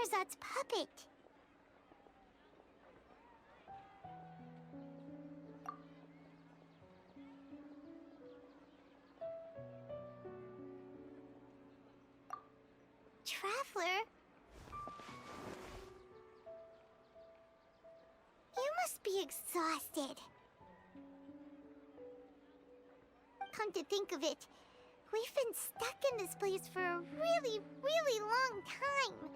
Dunyarzad's puppet. Traveler? You must be exhausted. Come to think of it, we've been stuck in this place for a really, really long time.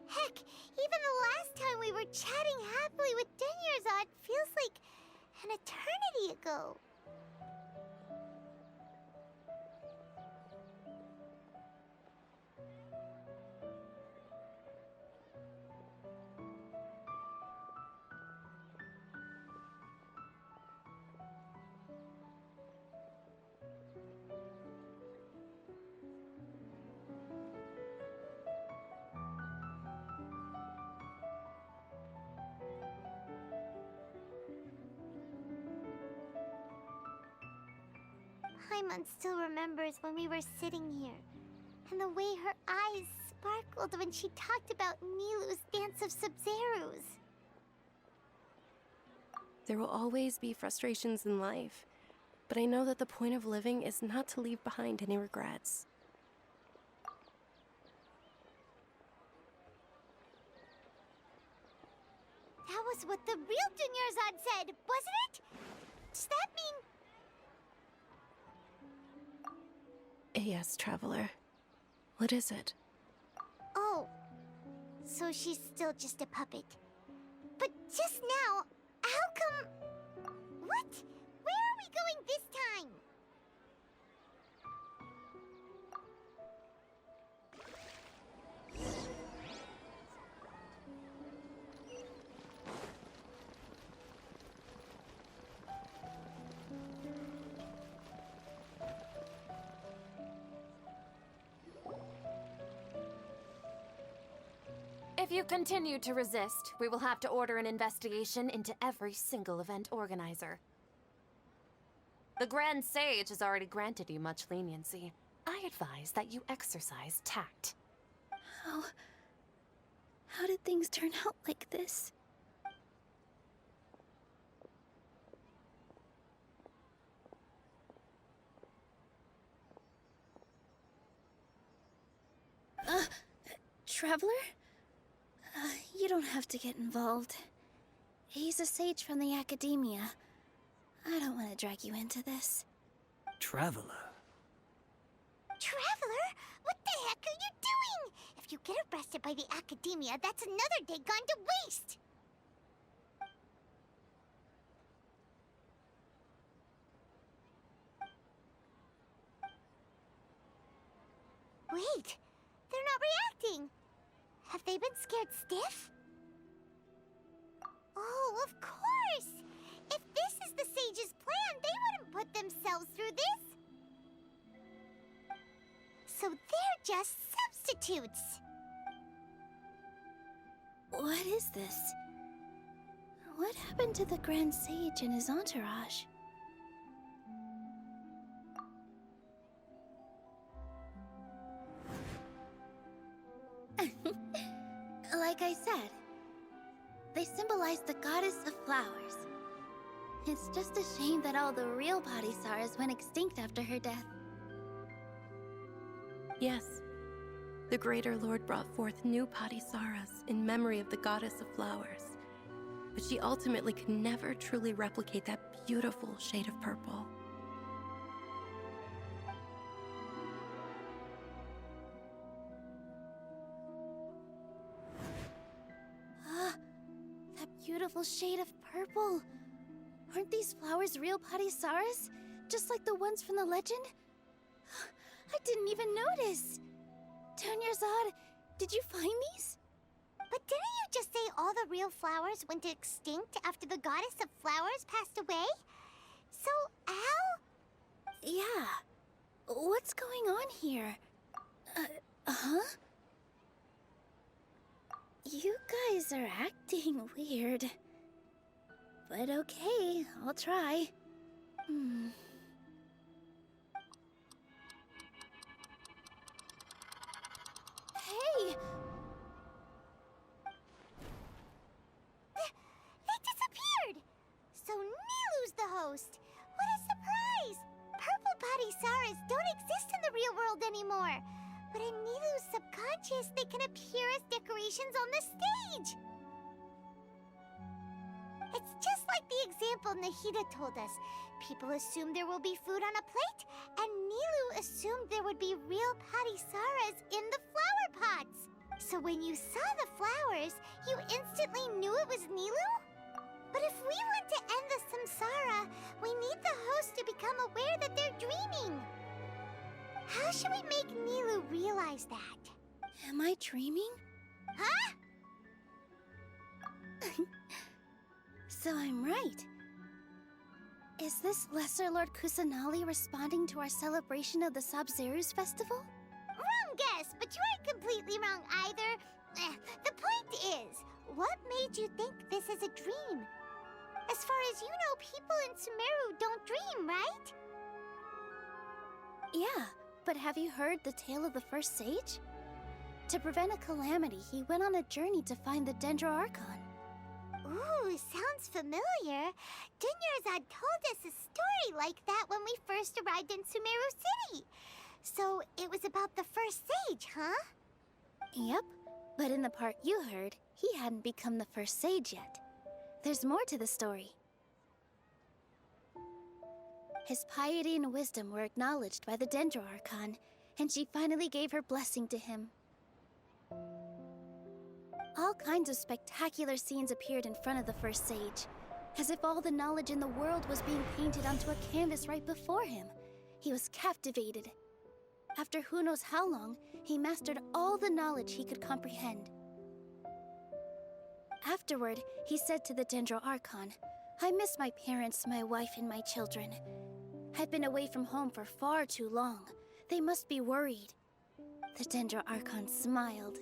Heck, even the last time we were chatting happily with Dunyarzad feels like an eternity ago. Paimon still remembers when we were sitting here, and the way her eyes sparkled when she talked about Nilou's Dance of Sub-Zerus. There will always be frustrations in life, but I know that the point of living is not to leave behind any regrets. That was what the real Dunyarzad said, wasn't it? Does that mean... Yes, Traveler. What is it? Oh, so she's still just a puppet. But just now, how come... What? Where are we going this time? If you continue to resist, we will have to order an investigation into every single event organizer. The Grand Sage has already granted you much leniency. I advise that you exercise tact. How did things turn out like this? Traveler? You don't have to get involved. He's a sage from the academia. I don't want to drag you into this. Traveler? Traveler? What the heck are you doing? If you get arrested by the academia, that's another day gone to waste! Wait, they're not reacting! Have they been scared stiff? Oh, of course! If this is the sage's plan, they wouldn't put themselves through this! So they're just substitutes! What is this? What happened to the Grand Sage and his entourage? Like I said, they symbolize the goddess of flowers. It's just a shame that all the real Padisaras went extinct after her death. Yes. The Greater Lord brought forth new Padisaras in memory of the goddess of flowers. But she ultimately could never truly replicate that beautiful shade of purple. That beautiful shade of purple. Aren't these flowers real Padisaras? Just like the ones from the legend? I didn't even notice. Dunyarzad, did you find these? But didn't you just say all the real flowers went extinct after the goddess of flowers passed away? So, how? Yeah. What's going on here? Huh? You guys are acting weird. But okay, I'll try. Hey! CorruptedGhost! What a surprise! Purple Padisaras don't exist in the real world anymore. But in Nilu's subconscious, they can appear as decorations on the stage. It's just like the example Nahida told us. People assumed there will be food on a plate, and Nilu assumed there would be real Padisaras in the flower pots. So when you saw the flowers, you instantly knew it was Nilu? But if we want to end the samsara, we need the host to become aware that they're dreaming. How should we make Nilu realize that? Am I dreaming? Huh? So I'm right. Is this Lesser Lord Kusanali responding to our celebration of the Sabzeruz festival? Wrong guess, but you aren't completely wrong either. The point is, what made you think this is a dream? As far as you know, people in Sumeru don't dream, right? Yeah, but have you heard the tale of the first sage? To prevent a calamity, he went on a journey to find the Dendro Archon. Ooh, sounds familiar. Dunyarzad told us a story like that when we first arrived in Sumeru City. So it was about the first sage, huh? Yep, but in the part you heard, he hadn't become the first sage yet. There's more to the story. His piety and wisdom were acknowledged by the Dendro Archon, and she finally gave her blessing to him. All kinds of spectacular scenes appeared in front of the first sage, as if all the knowledge in the world was being painted onto a canvas right before him. He was captivated. After who knows how long, he mastered all the knowledge he could comprehend. Afterward, he said to the Dendro Archon, "I miss my parents, my wife, and my children. I've been away from home for far too long. They must be worried." The Dendro Archon smiled.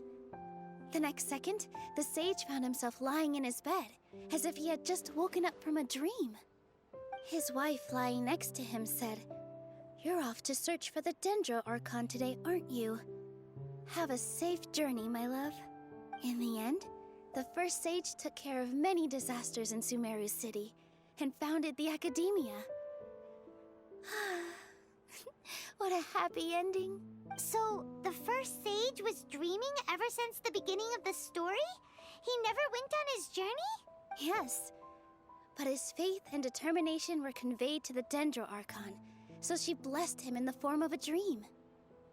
The next second, the sage found himself lying in his bed, as if he had just woken up from a dream. His wife, lying next to him, said, "You're off to search for the Dendro Archon today, aren't you? Have a safe journey, my love." In the end, the first sage took care of many disasters in Sumeru City, and founded the Academia. What a happy ending. So, the first sage was dreaming ever since the beginning of the story? He never went on his journey? Yes, but his faith and determination were conveyed to the Dendro Archon, so she blessed him in the form of a dream.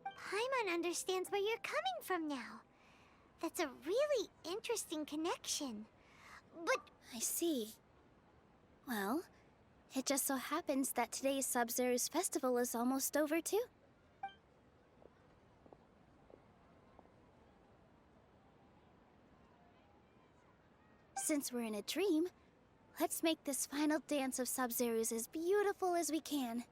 Paimon understands where you're coming from now. That's a really interesting connection. But I see. Well, it just so happens that today's Sabzeruz festival is almost over too. Since we're in a dream, let's make this final dance of Sabzeruz as beautiful as we can.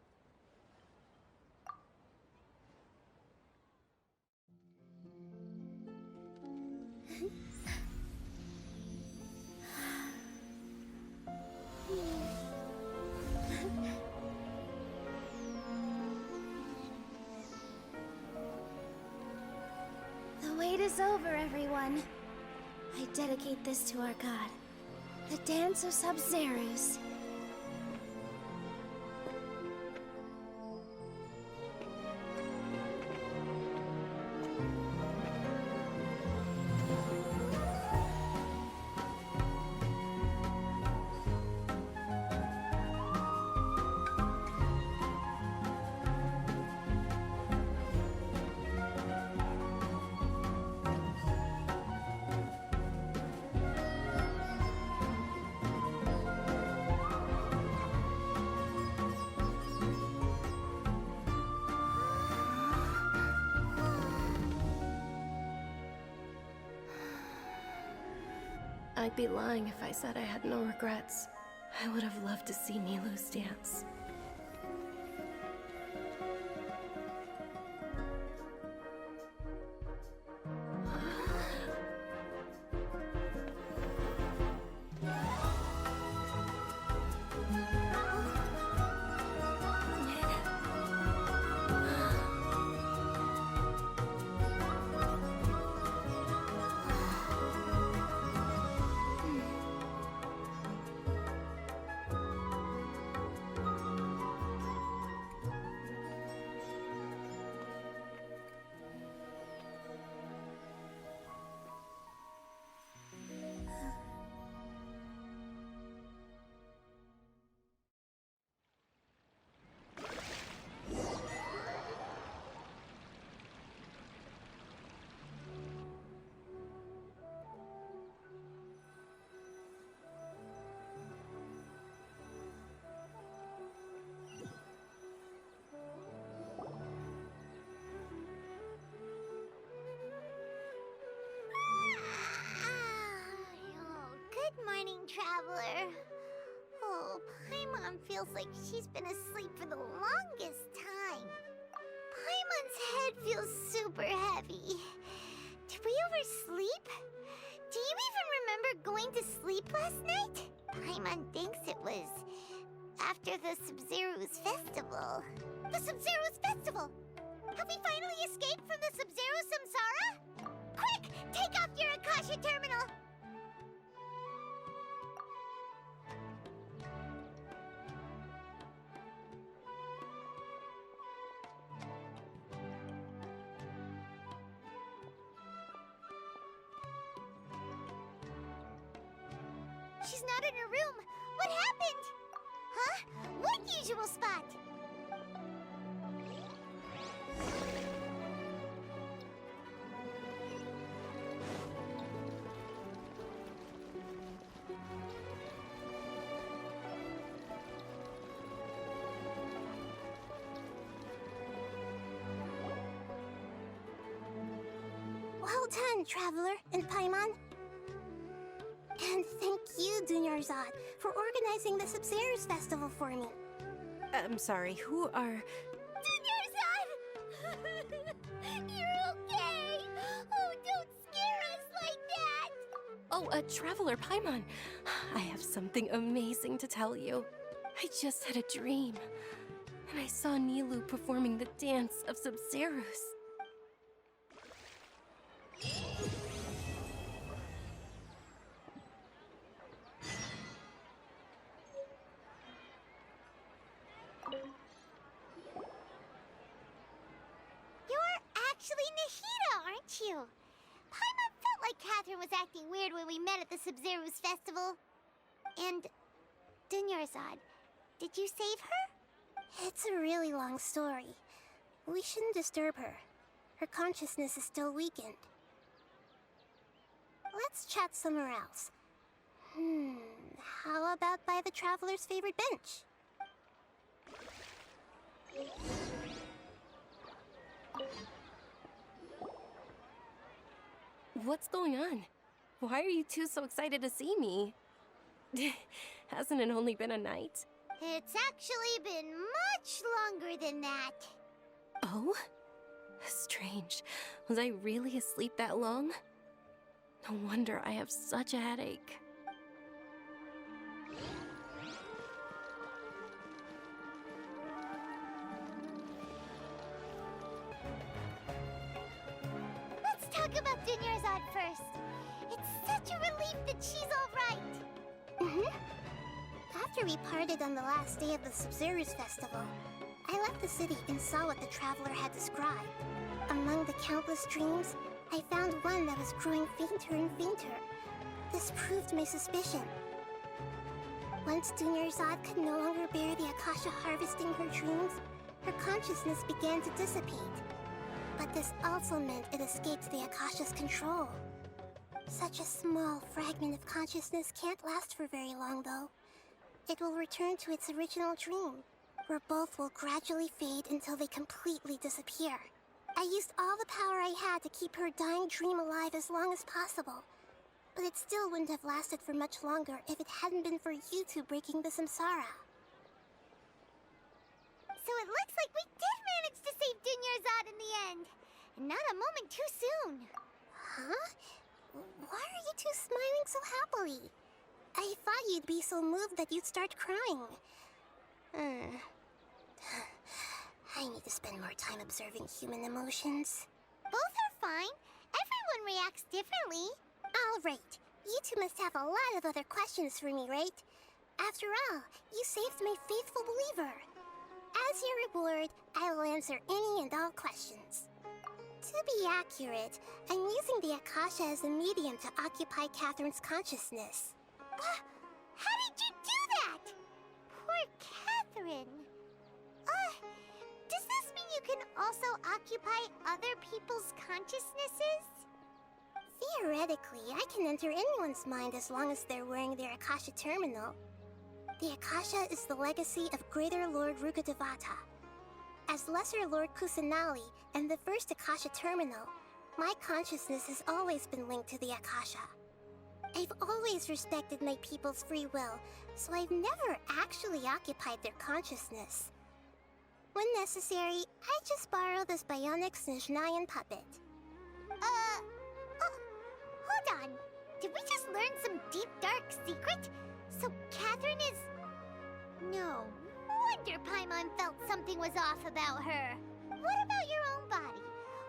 The wait is over, everyone. I dedicate this to our god, the Dance of Sabzeruz. I'd be lying if I said I had no regrets. I would have loved to see Nilu's dance. feels like she's been asleep for the longest time. Paimon's head feels super heavy. Did we oversleep? Do you even remember going to sleep last night? Paimon thinks it was after the Sub-Zero's festival. The Sub-Zero's festival? Have we finally escaped from the Sub-Zero Samsara? Quick! Take off your Akasha terminal! She's not in her room. What happened? Huh? What usual spot? Well done, Traveler and Paimon. And thank you, Dunyarzad, for organizing the Sub-Zero's festival for me. I'm sorry, who are... Dunyarzad! You're okay! Oh, don't scare us like that! Oh, a Traveler Paimon. I have something amazing to tell you. I just had a dream. And I saw Nilou performing the dance of Sub-Zeros. You're actually Nahida, aren't you? Paimon felt like Catherine was acting weird when we met at the Sub-Zero's festival. And Dunyarzad, did you save her? It's a really long story. We shouldn't disturb her. Her consciousness is still weakened. Let's chat somewhere else. How about by the Traveler's favorite bench? What's going on? Why are you two so excited to see me? Hasn't it only been a night? It's actually been much longer than that. Oh? Strange. Was I really asleep that long? No wonder I have such a headache. Let's talk about Dunyarzad first. It's such a relief that she's all right. After we parted on the last day of the Sub-Zero's festival, I left the city and saw what the Traveler had described. Among the countless dreams, I found one that was growing fainter and fainter. This proved my suspicion. Once Dunyarzad could no longer bear the Akasha harvesting her dreams, her consciousness began to dissipate. But this also meant it escaped the Akasha's control. Such a small fragment of consciousness can't last for very long, though. It will return to its original dream, where both will gradually fade until they completely disappear. I used all the power I had to keep her dying dream alive as long as possible. But it still wouldn't have lasted for much longer if it hadn't been for you two breaking the samsara. So it looks like we did manage to save Dunyarzad in the end. And not a moment too soon. Huh? Why are you two smiling so happily? I thought you'd be so moved that you'd start crying. I need to spend more time observing human emotions. Both are fine. Everyone reacts differently. All right. You two must have a lot of other questions for me, right? After all, you saved my faithful believer. As your reward, I will answer any and all questions. To be accurate, I'm using the Akasha as a medium to occupy Catherine's consciousness. How did you do that? Poor Catherine. Does this mean you can also occupy other people's consciousnesses? Theoretically, I can enter anyone's mind as long as they're wearing their Akasha terminal. The Akasha is the legacy of Greater Lord Rukkhadevata. As Lesser Lord Kusanali and the first Akasha terminal, my consciousness has always been linked to the Akasha. I've always respected my people's free will, so I've never actually occupied their consciousness. When necessary, I just borrow this bionic Snezhnayan puppet. Hold on. Did we just learn some deep, dark secret? So Catherine is... No wonder Paimon felt something was off about her. What about your own body?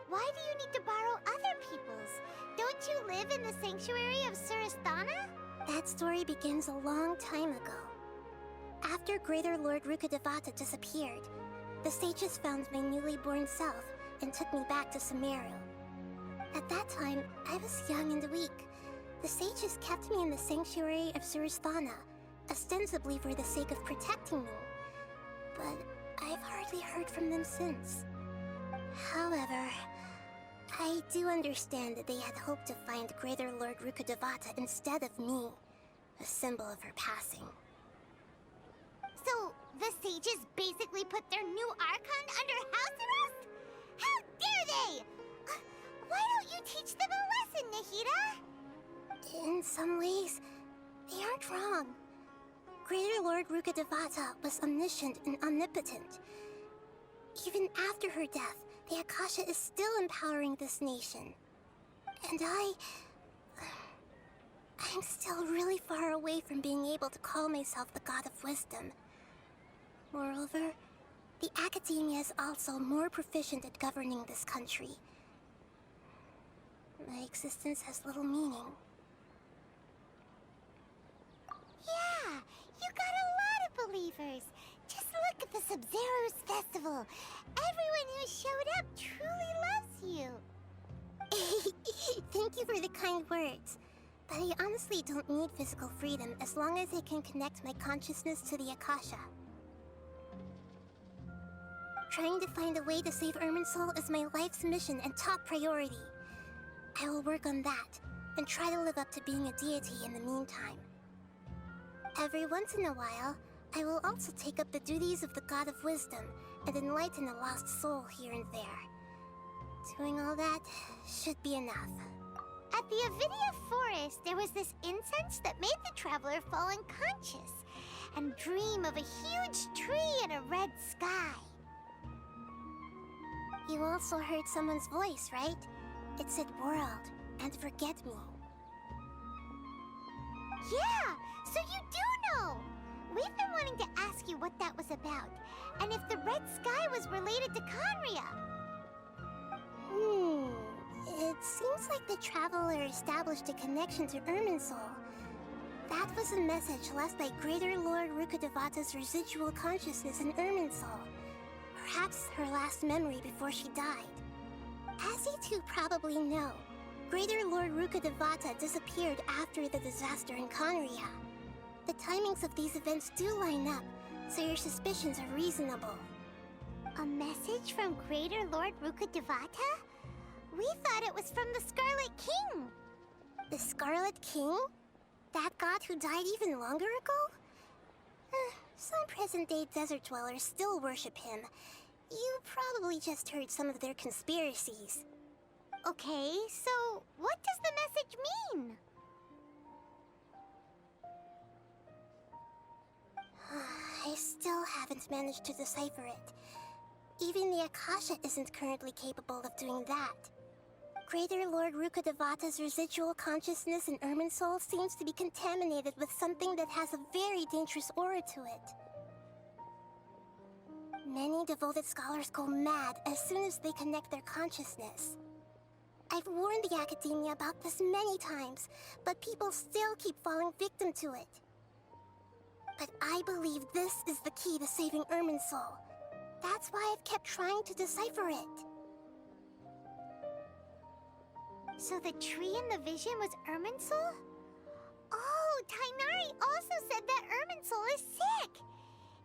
Why do you need to borrow other people's? Don't you live in the sanctuary of Surasthana? That story begins a long time ago. After Greater Lord Rukkhadevata disappeared, the sages found my newly born self and took me back to Sumeru. At that time, I was young and weak. The sages kept me in the sanctuary of Surasthana, ostensibly for the sake of protecting me. But I've hardly heard from them since. However, I do understand that they had hoped to find Greater Lord Rukkhadevata instead of me, a symbol of her passing. So, the sages basically put their new Archon under house arrest? How dare they! Why don't you teach them a lesson, Nahida? In some ways, they aren't wrong. Greater Lord Rukkhadevata was omniscient and omnipotent. Even after her death, the Akasha is still empowering this nation. And I'm still really far away from being able to call myself the God of Wisdom. Moreover, the Academia is also more proficient at governing this country. My existence has little meaning. Yeah, you got a lot of believers. Just look at the Sub-Zero's festival. Everyone who showed up truly loves you. Thank you for the kind words. But I honestly don't need physical freedom as long as I can connect my consciousness to the Akasha. Trying to find a way to save Irminsul is my life's mission and top priority. I will work on that, and try to live up to being a deity in the meantime. Every once in a while, I will also take up the duties of the God of Wisdom and enlighten a lost soul here and there. Doing all that should be enough. At the Avidia Forest, there was this incense that made the traveler fall unconscious and dream of a huge tree and a red sky. You also heard someone's voice, right? It said world and forget me. Yeah, so you do know! We've been wanting to ask you what that was about, and if the red sky was related to Conria. It seems like the traveler established a connection to Irminsul. That was a message left by Greater Lord Rukkhadevata's residual consciousness in Irminsul. Perhaps her last memory before she died. As you two probably know, Greater Lord Rukkhadevata disappeared after the disaster in Conria. The timings of these events do line up, so your suspicions are reasonable. A message from Greater Lord Rukkhadevata? We thought it was from the Scarlet King. The Scarlet King? That god who died even longer ago? Some present-day desert dwellers still worship him. You probably just heard some of their conspiracies. Okay, so what does the message mean? I still haven't managed to decipher it. Even the Akasha isn't currently capable of doing that. Greater Lord Rukkhadevata's residual consciousness in Irminsul seems to be contaminated with something that has a very dangerous aura to it. Many devoted scholars go mad as soon as they connect their consciousness. I've warned the Academia about this many times, but people still keep falling victim to it. But I believe this is the key to saving Irminsul. That's why I've kept trying to decipher it. So the tree in the vision was Irminsul? Oh, Tighnari also said that Irminsul is sick!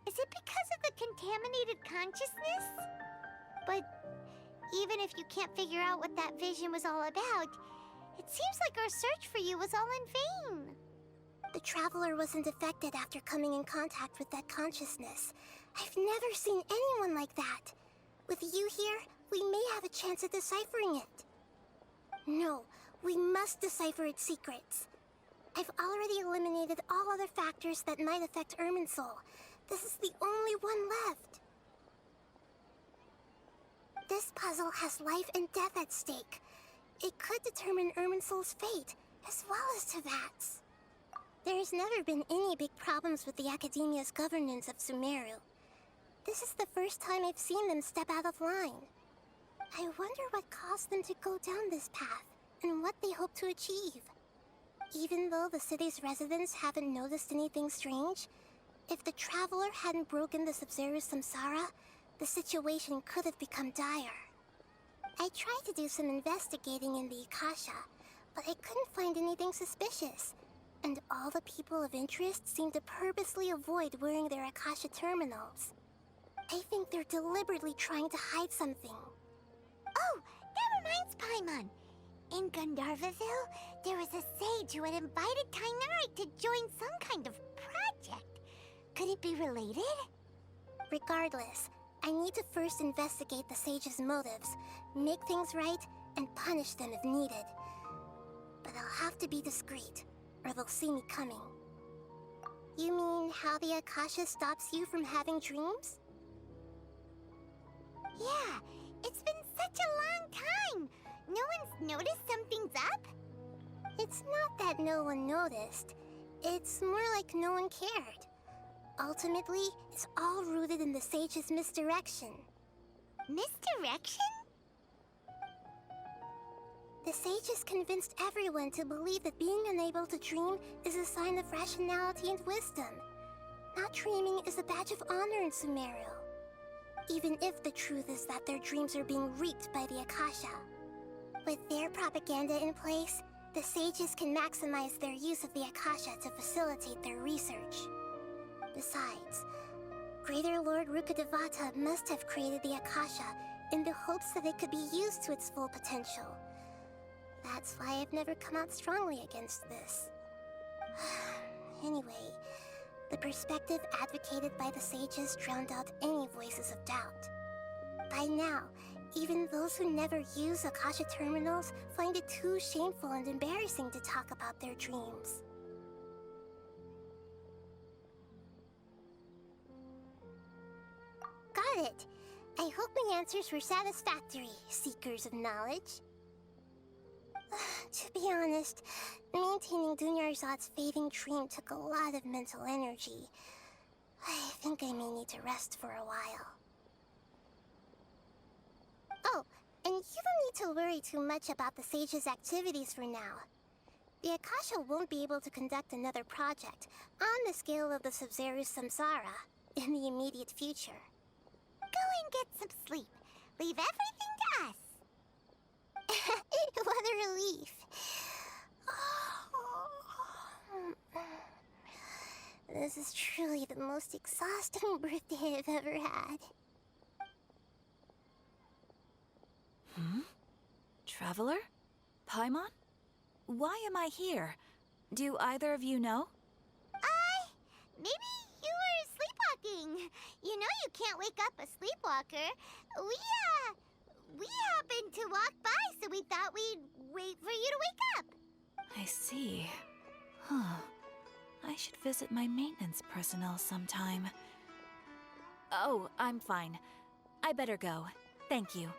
Is it because of the contaminated consciousness? But even if you can't figure out what that vision was all about, it seems like our search for you was all in vain. The Traveler wasn't affected after coming in contact with that consciousness. I've never seen anyone like that. With you here, we may have a chance at deciphering it. No, we must decipher its secrets. I've already eliminated all other factors that might affect Irminsul. This is the only one left. This puzzle has life and death at stake. It could determine Irminsul's fate, as well as Tevat's. There's never been any big problems with the Academia's governance of Sumeru. This is the first time I've seen them step out of line. I wonder what caused them to go down this path, and what they hope to achieve. Even though the city's residents haven't noticed anything strange, if the Traveler hadn't broken the Sub-Zero's samsara, the situation could have become dire. I tried to do some investigating in the Akasha, but I couldn't find anything suspicious. And all the people of interest seem to purposely avoid wearing their Akasha terminals. I think they're deliberately trying to hide something. Oh, that reminds Paimon. In Gandharvaville, there was a sage who had invited Tainari to join some kind of project. Could it be related? Regardless, I need to first investigate the sage's motives, make things right, and punish them if needed. But I'll have to be discreet, or they'll see me coming. You mean how the Akasha stops you from having dreams? Yeah, it's been such a long time. No one's noticed something's up? It's not that no one noticed. It's more like no one cared. Ultimately, it's all rooted in the sage's misdirection. Misdirection? The sage has convinced everyone to believe that being unable to dream is a sign of rationality and wisdom. Not dreaming is a badge of honor in Sumeru. Even if the truth is that their dreams are being reaped by the Akasha. With their propaganda in place, the sages can maximize their use of the Akasha to facilitate their research. Besides, Greater Lord Rukkhadevata must have created the Akasha in the hopes that it could be used to its full potential. That's why I've never come out strongly against this. Anyway, the perspective advocated by the sages drowned out any voices of doubt. By now, even those who never use Akasha terminals find it too shameful and embarrassing to talk about their dreams. Got it. I hope my answers were satisfactory, seekers of knowledge. To be honest, maintaining Dunyarzad's fading dream took a lot of mental energy. I think I may need to rest for a while. Oh, and you don't need to worry too much about the sage's activities for now. The Akasha won't be able to conduct another project on the scale of the Sub-Zero's samsara in the immediate future. Go and get some sleep. Leave everything to us. What a relief. This is truly the most exhausting birthday I've ever had. Traveler? Paimon? Why am I here? Do either of you know? Maybe you were sleepwalking. You know you can't wake up a sleepwalker. We happened to walk by, so we thought we'd wait for you to wake up. I see. I should visit my maintenance personnel sometime. Oh, I'm fine. I better go. Thank you.